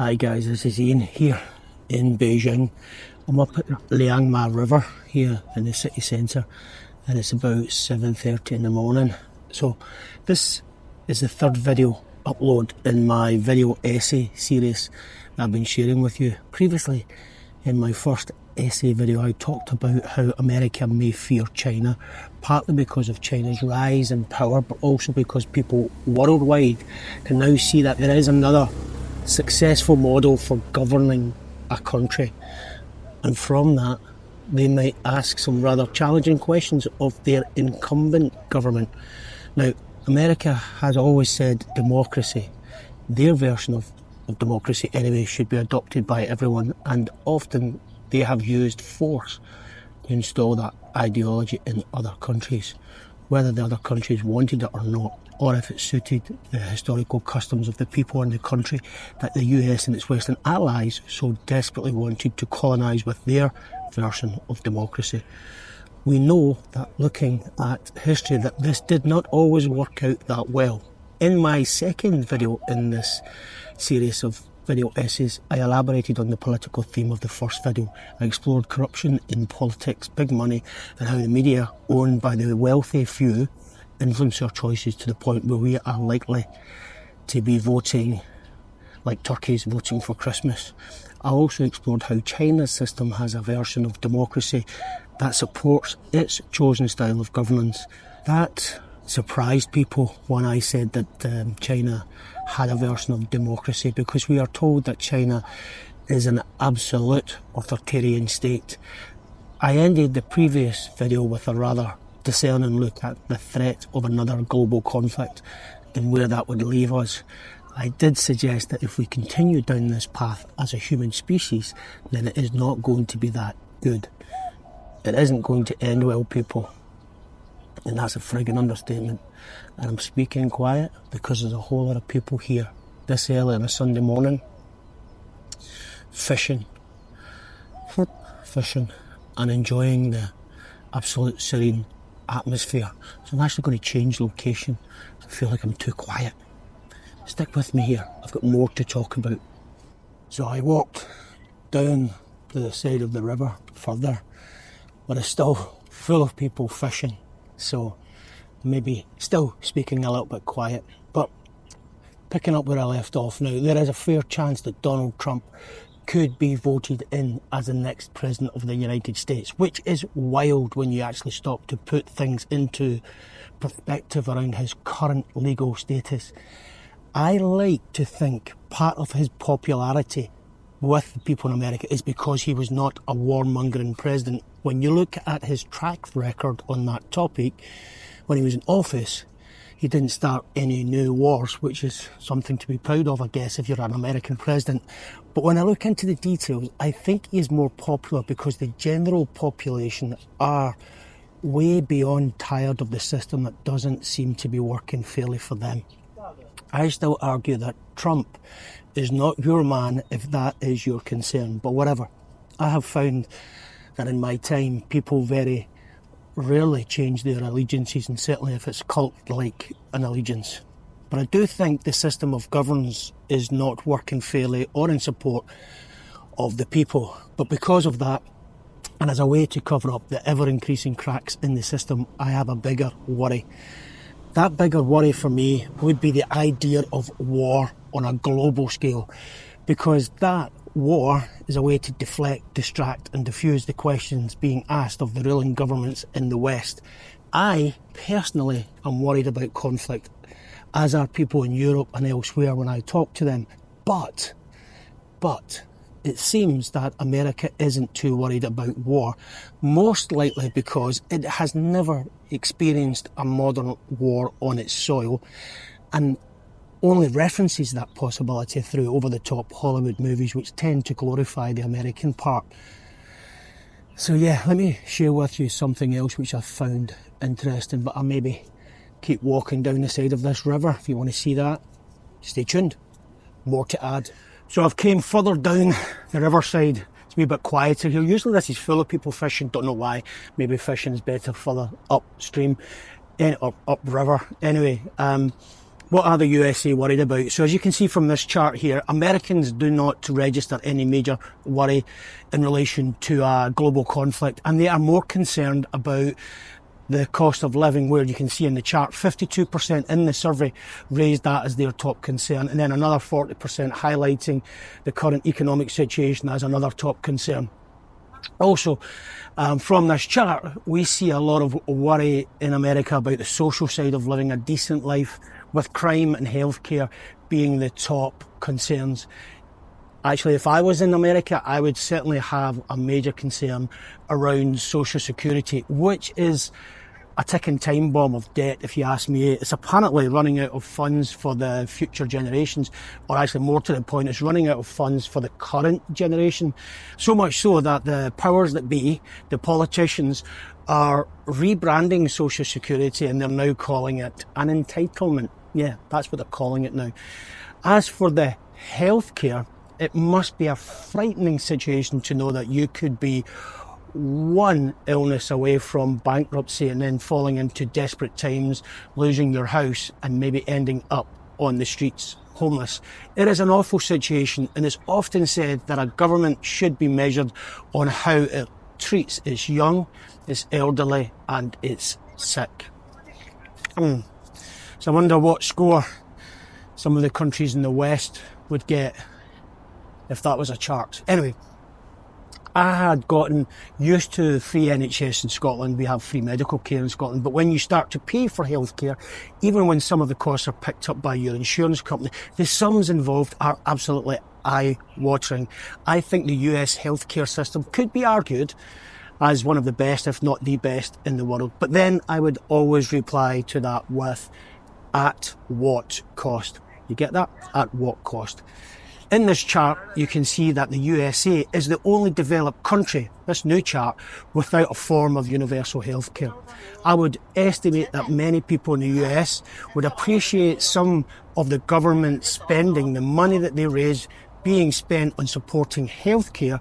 Hi guys, this is Ian here in Beijing. I'm up at Liangma River here in the city centre and it's about 7:30 in the morning. So this is the third video upload in my video essay series that I've been sharing with you. Previously in my first essay video I talked about how America may fear China, partly because of China's rise in power, but also because people worldwide can now see that there is another successful model for governing a country, and from that they might ask some rather challenging questions of their incumbent government. Now, America has always said democracy, their version of democracy anyway, should be adopted by everyone, and often they have used force to install that ideology in other countries, whether the other countries wanted it or not, or if it suited the historical customs of the people in the country that the US and its Western allies so desperately wanted to colonise with their version of democracy. We know that, looking at history, that this did not always work out that well. In my second video in this series of video essays, I elaborated on the political theme of the first video. I explored corruption in politics, big money, and how the media, owned by the wealthy few, influence our choices to the point where we are likely to be voting like turkeys voting for Christmas. I also explored how China's system has a version of democracy that supports its chosen style of governance. That surprised people when I said that China had a version of democracy, because we are told that China is an absolute authoritarian state. I ended the previous video with a rather discerning look at the threat of another global conflict and where that would leave us. I did suggest that if we continue down this path as a human species, then it is not going to be that good. It isn't going to end well, people. And that's a friggin' understatement. And I'm speaking quiet because there's a whole lot of people here this early on a Sunday morning fishing and enjoying the absolute serene atmosphere. So I'm actually going to change location. I feel like I'm too quiet. Stick with me here, I've got more to talk about. So I walked down to the side of the river further, but it's still full of people fishing. So maybe still speaking a little bit quiet, but picking up where I left off now, there is a fair chance that Donald Trump could be voted in as the next president of the United States, which is wild when you actually stop to put things into perspective around his current legal status. I like to think part of his popularity with the people in America is because he was not a warmongering president. When you look at his track record on that topic, when he was in office, he didn't start any new wars, which is something to be proud of, I guess, if you're an American president. But when I look into the details, I think he is more popular because the general population are way beyond tired of the system that doesn't seem to be working fairly for them. I still argue that Trump is not your man if that is your concern, but whatever. I have found that in my time, people very rarely change their allegiances, and certainly if it's cult-like an allegiance. But I do think the system of governance is not working fairly or in support of the people. But because of that, and as a way to cover up the ever-increasing cracks in the system, I have a bigger worry. That bigger worry for me would be the idea of war on a global scale, because that war is a way to deflect, distract and diffuse the questions being asked of the ruling governments in the West. I personally am worried about conflict, as are people in Europe and elsewhere when I talk to them. But it seems that America isn't too worried about war, most likely because it has never experienced a modern war on its soil and only references that possibility through over-the-top Hollywood movies, which tend to glorify the American part. So yeah, let me share with you something else which I've found interesting, but I'll maybe keep walking down the side of this river. If you want to see that, stay tuned. More to add. So I've came further down the riverside. It's a wee bit quieter here. Usually this is full of people fishing, don't know why. Maybe fishing is better further upstream or upriver. Anyway, What are the USA worried about? So as you can see from this chart here, Americans do not register any major worry in relation to a global conflict, and they are more concerned about the cost of living, where you can see in the chart 52% in the survey raised that as their top concern, and then another 40% highlighting the current economic situation as another top concern. Also, from this chart, we see a lot of worry in America about the social side of living a decent life, with crime and healthcare being the top concerns. Actually, if I was in America, I would certainly have a major concern around social security, which is a ticking time bomb of debt, if you ask me. It's apparently running out of funds for the future generations, or actually more to the point, it's running out of funds for the current generation. So much so that the powers that be, the politicians, are rebranding social security, and they're now calling it an entitlement. Yeah, that's what they're calling it now. As for the healthcare, it must be a frightening situation to know that you could be one illness away from bankruptcy and then falling into desperate times, losing your house and maybe ending up on the streets, homeless. It is an awful situation, and it's often said that a government should be measured on how it treats its young, its elderly and its sick. So I wonder what score some of the countries in the West would get if that was a chart. Anyway, I had gotten used to free NHS in Scotland. We have free medical care in Scotland. But when you start to pay for healthcare, even when some of the costs are picked up by your insurance company, the sums involved are absolutely eye-watering. I think the US healthcare system could be argued as one of the best, if not the best, in the world. But then I would always reply to that with, at what cost? You get that? At what cost? In this chart, you can see that the USA is the only developed country, this new chart, without a form of universal healthcare. I would estimate that many people in the US would appreciate some of the government spending, the money that they raise, being spent on supporting healthcare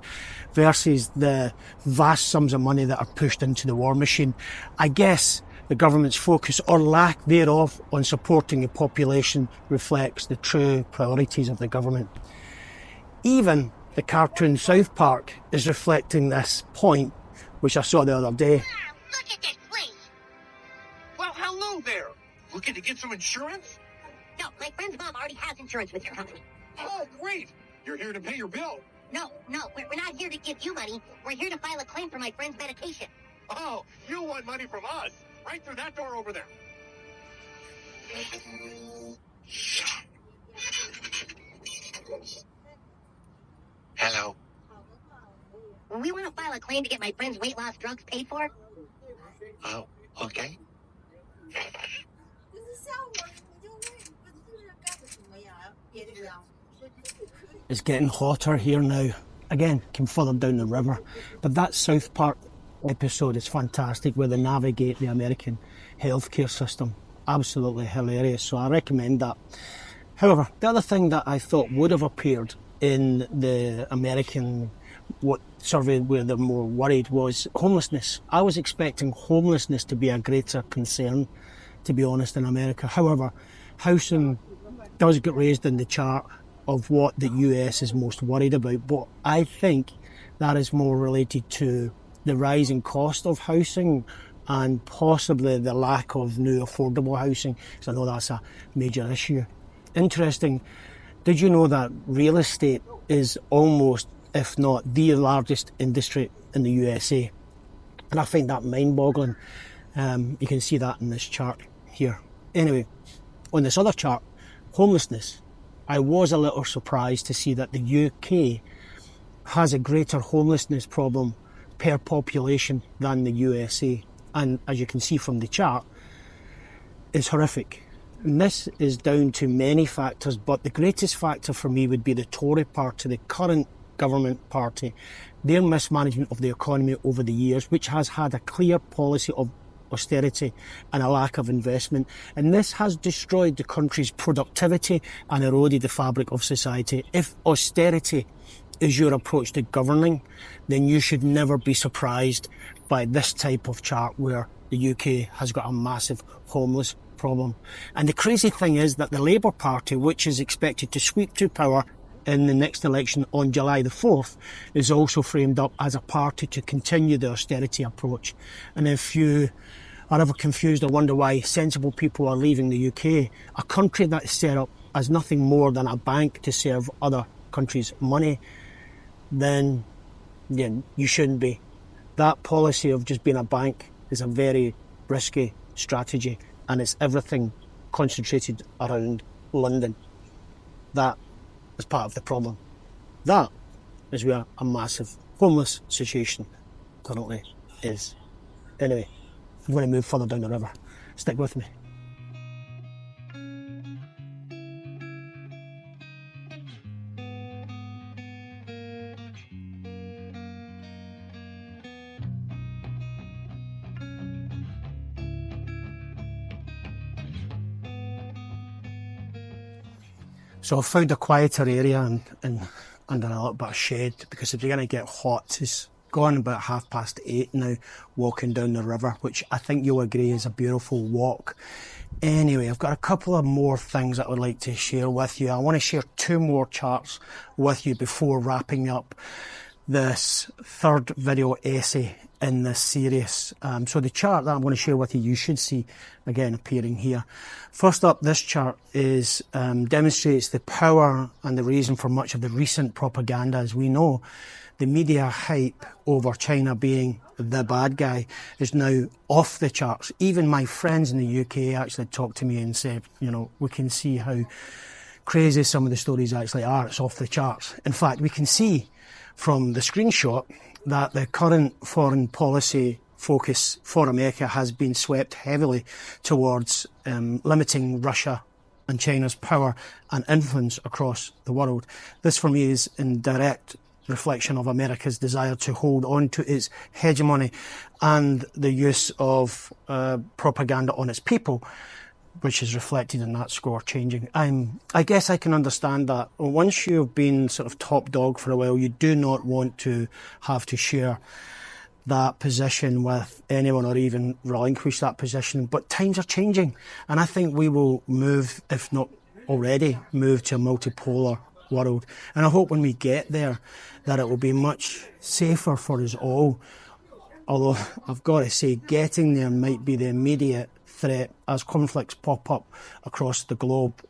versus the vast sums of money that are pushed into the war machine. I guess the government's focus, or lack thereof, on supporting the population reflects the true priorities of the government. Even the cartoon South Park is reflecting this point, which I saw the other day. Look at this place! Well, hello there! Looking to get some insurance? No, my friend's mom already has insurance with your company. Oh, great! You're here to pay your bill. No, we're not here to give you money. We're here to file a claim for my friend's medication. Oh, you want money from us? Right through that door over there. Hello. We want to file a claim to get my friend's weight loss drugs paid for. Oh, okay. It's getting hotter here now. Again, came further down the river. But that South Park episode is fantastic, where they navigate the American healthcare system. Absolutely hilarious, so I recommend that. However, the other thing that I thought would have appeared in the American survey where they're more worried was homelessness. I was expecting homelessness to be a greater concern, to be honest, in America. However, housing does get raised in the chart of what the US is most worried about, but I think that is more related to the rising cost of housing and possibly the lack of new affordable housing, because I know that's a major issue. Interesting, did you know that real estate is almost, if not the largest industry in the USA? And I find that mind-boggling. You can see that in this chart here. Anyway, on this other chart, homelessness, I was a little surprised to see that the UK has a greater homelessness problem per population than the USA. And as you can see from the chart, it's horrific. And this is down to many factors, but the greatest factor for me would be the Tory party, the current government party, their mismanagement of the economy over the years, which has had a clear policy of austerity and a lack of investment. And this has destroyed the country's productivity and eroded the fabric of society. If austerity is your approach to governing, then you should never be surprised by this type of chart where the UK has got a massive homeless problem. And the crazy thing is that the Labour Party, which is expected to sweep to power in the next election on July the 4th, is also framed up as a party to continue the austerity approach. And if you are ever confused or wonder why sensible people are leaving the UK, a country that is set up as nothing more than a bank to serve other countries' money, then yeah, you shouldn't be. That policy of just being a bank is a very risky strategy, and it's everything concentrated around London. That is part of the problem. That is where a massive homeless situation currently is. Anyway, I'm going to move further down the river. Stick with me. So I've found a quieter area and under a little bit of shade, because if you're going to get hot, it's gone about 8:30 now, walking down the river, which I think you'll agree is a beautiful walk. Anyway, I've got a couple of more things that I would like to share with you. I want to share 2 more charts with you before wrapping up this third video essay in this series. So the chart that I'm going to share with you, you should see again appearing here. First up, this chart is demonstrates the power and the reason for much of the recent propaganda. As we know, the media hype over China being the bad guy is now off the charts. Even my friends in the UK actually talked to me and said, you know, we can see how crazy some of the stories actually are. It's off the charts. In fact, we can see from the screenshot that the current foreign policy focus for America has been swept heavily towards limiting Russia and China's power and influence across the world. This for me is in direct reflection of America's desire to hold on to its hegemony and the use of propaganda on its people, which is reflected in that score changing. I guess I can understand that. Once you've been sort of top dog for a while, you do not want to have to share that position with anyone or even relinquish that position. But times are changing, and I think we will move, if not already, move to a multipolar world. And I hope when we get there that it will be much safer for us all. Although I've got to say, getting there might be the immediate threat as conflicts pop up across the globe,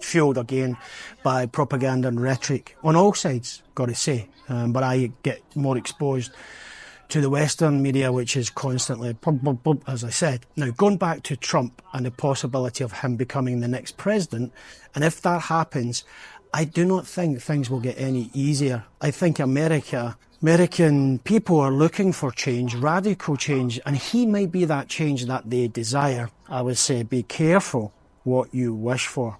fueled again by propaganda and rhetoric on all sides, got to say. But I get more exposed to the Western media, which is constantly, as I said. Now, going back to Trump and the possibility of him becoming the next president, and if that happens, I do not think things will get any easier. I think American people are looking for change, radical change, and he might be that change that they desire. I would say be careful what you wish for.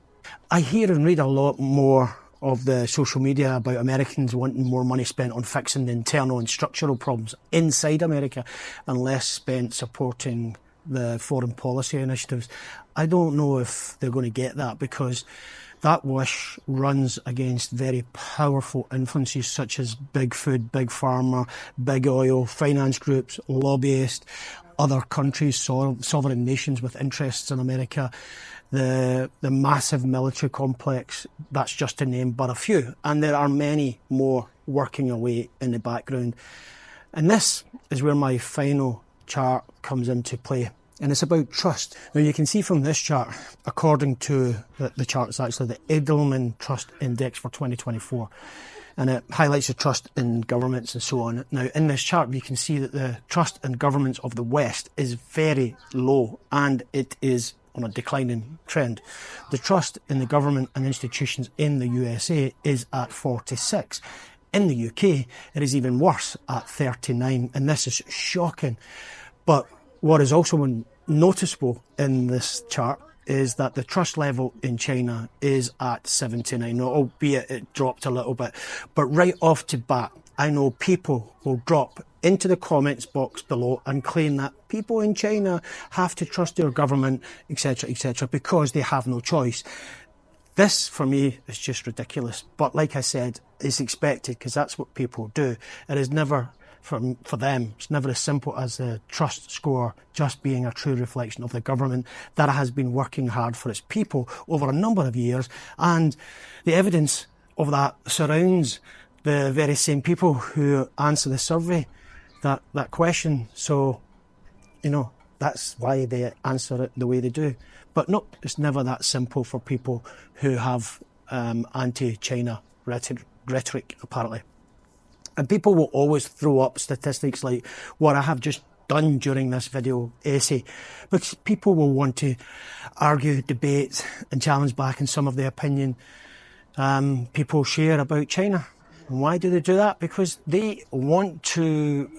I hear and read a lot more of the social media about Americans wanting more money spent on fixing the internal and structural problems inside America and less spent supporting the foreign policy initiatives. I don't know if they're going to get that, because that wish runs against very powerful influences such as big food, big pharma, big oil, finance groups, lobbyists, other countries, sovereign nations with interests in America, the massive military complex, that's just to name but a few. And there are many more working away in the background. And this is where my final chart comes into play. And it's about trust. Now you can see from this chart, according to the chart, it's actually the Edelman Trust Index for 2024. And it highlights the trust in governments and so on. Now in this chart, you can see that the trust in governments of the West is very low, and it is on a declining trend. The trust in the government and institutions in the USA is at 46. In the UK, it is even worse at 39. And this is shocking. But what is also noticeable in this chart is that the trust level in China is at 79, albeit it dropped a little bit. But right off the bat, I know people will drop into the comments box below and claim that people in China have to trust their government, etc., because they have no choice. This, for me, is just ridiculous. But like I said, it's expected, because that's what people do. It has never for them. It's never as simple as the trust score just being a true reflection of the government that has been working hard for its people over a number of years, and the evidence of that surrounds the very same people who answer the survey that question. So, you know, that's why they answer it the way they do. But no, it's never that simple for people who have anti-China rhetoric, apparently. And people will always throw up statistics like what I have just done during this video essay, because people will want to argue, debate and challenge back in some of the opinion people share about China. And why do they do that? Because they want to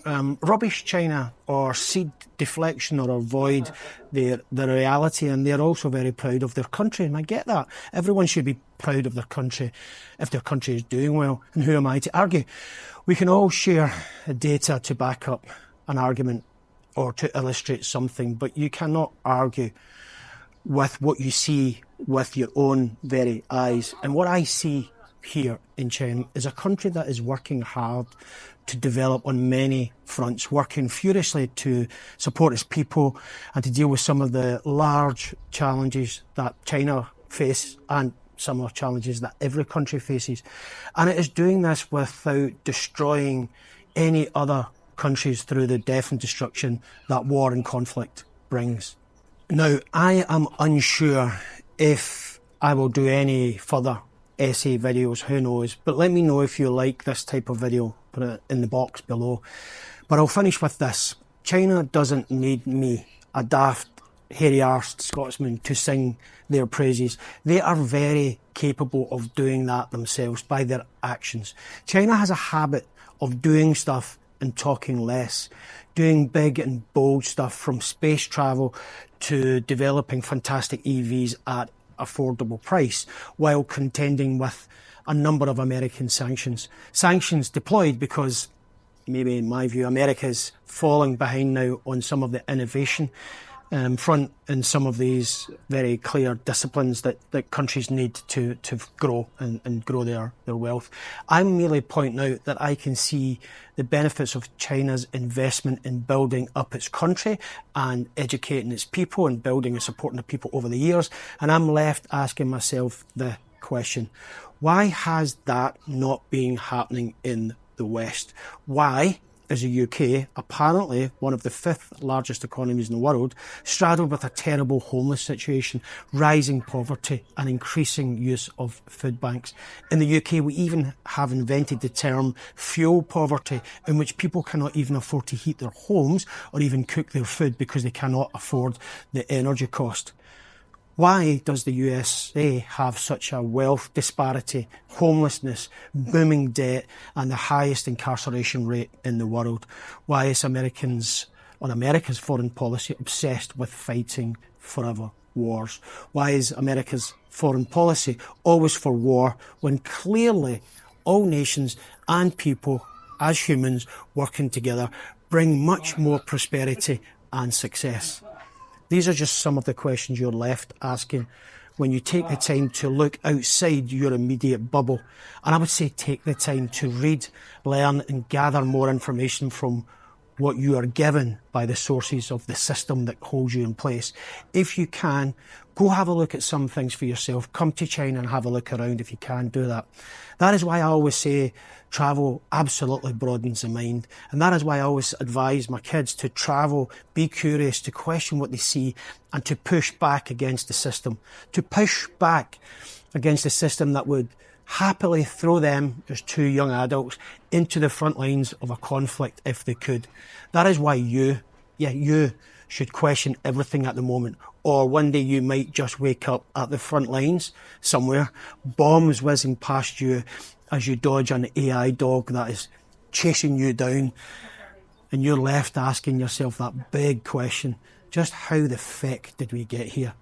rubbish China or seed deflection or avoid the reality, and they're also very proud of their country, and I get that. Everyone should be proud of their country if their country is doing well, and who am I to argue? We can all share data to back up an argument or to illustrate something, but you cannot argue with what you see with your own very eyes. And what I see here in China is a country that is working hard to develop on many fronts, working furiously to support its people and to deal with some of the large challenges that China face and similar challenges that every country faces. And it is doing this without destroying any other countries through the death and destruction that war and conflict brings. Now, I am unsure if I will do any further essay videos, who knows, but let me know if you like this type of video, put it in the box below. But I'll finish with this. China doesn't need me, a daft, hairy-arsed Scotsman, to sing their praises. They are very capable of doing that themselves by their actions. China has a habit of doing stuff and talking less, doing big and bold stuff, from space travel to developing fantastic EVs at affordable price, while contending with a number of American sanctions. Sanctions deployed because, maybe in my view, America's falling behind now on some of the innovation front in some of these very clear disciplines that countries need to grow and grow their wealth. I'm merely pointing out that I can see the benefits of China's investment in building up its country and educating its people and building and supporting the people over the years. And I'm left asking myself the question, why has that not been happening in the West? Why is the UK, apparently one of the 5th largest economies in the world, straddled with a terrible homeless situation, rising poverty and increasing use of food banks? In the UK, we even have invented the term fuel poverty, in which people cannot even afford to heat their homes or even cook their food because they cannot afford the energy cost. Why does the U.S.A. have such a wealth disparity, homelessness, booming debt, and the highest incarceration rate in the world? Why is America's foreign policy obsessed with fighting forever wars? Why is America's foreign policy always for war, when clearly all nations and people, as humans working together, bring much more prosperity and success? These are just some of the questions you're left asking when you take the time to look outside your immediate bubble. And I would say take the time to read, learn and gather more information from what you are given by the sources of the system that holds you in place. If you can, go have a look at some things for yourself. Come to China and have a look around if you can do that. That is why I always say travel absolutely broadens the mind. And that is why I always advise my kids to travel, be curious, to question what they see and to push back against the system. To push back against the system that would happily throw them as 2 young adults into the front lines of a conflict if they could. That is why you should question everything at the moment. Or one day you might just wake up at the front lines somewhere, bombs whizzing past you as you dodge an AI dog that is chasing you down, and you're left asking yourself that big question, just how the feck did we get here?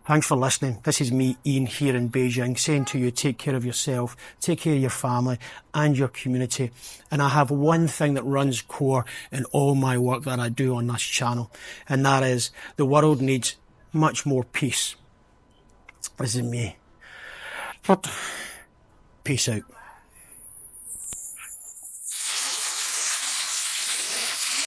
Thanks for listening. This is me, Ian, here in Beijing, saying to you, take care of yourself, take care of your family and your community. And I have one thing that runs core in all my work that I do on this channel, and that is the world needs much more peace. This is me. Peace out.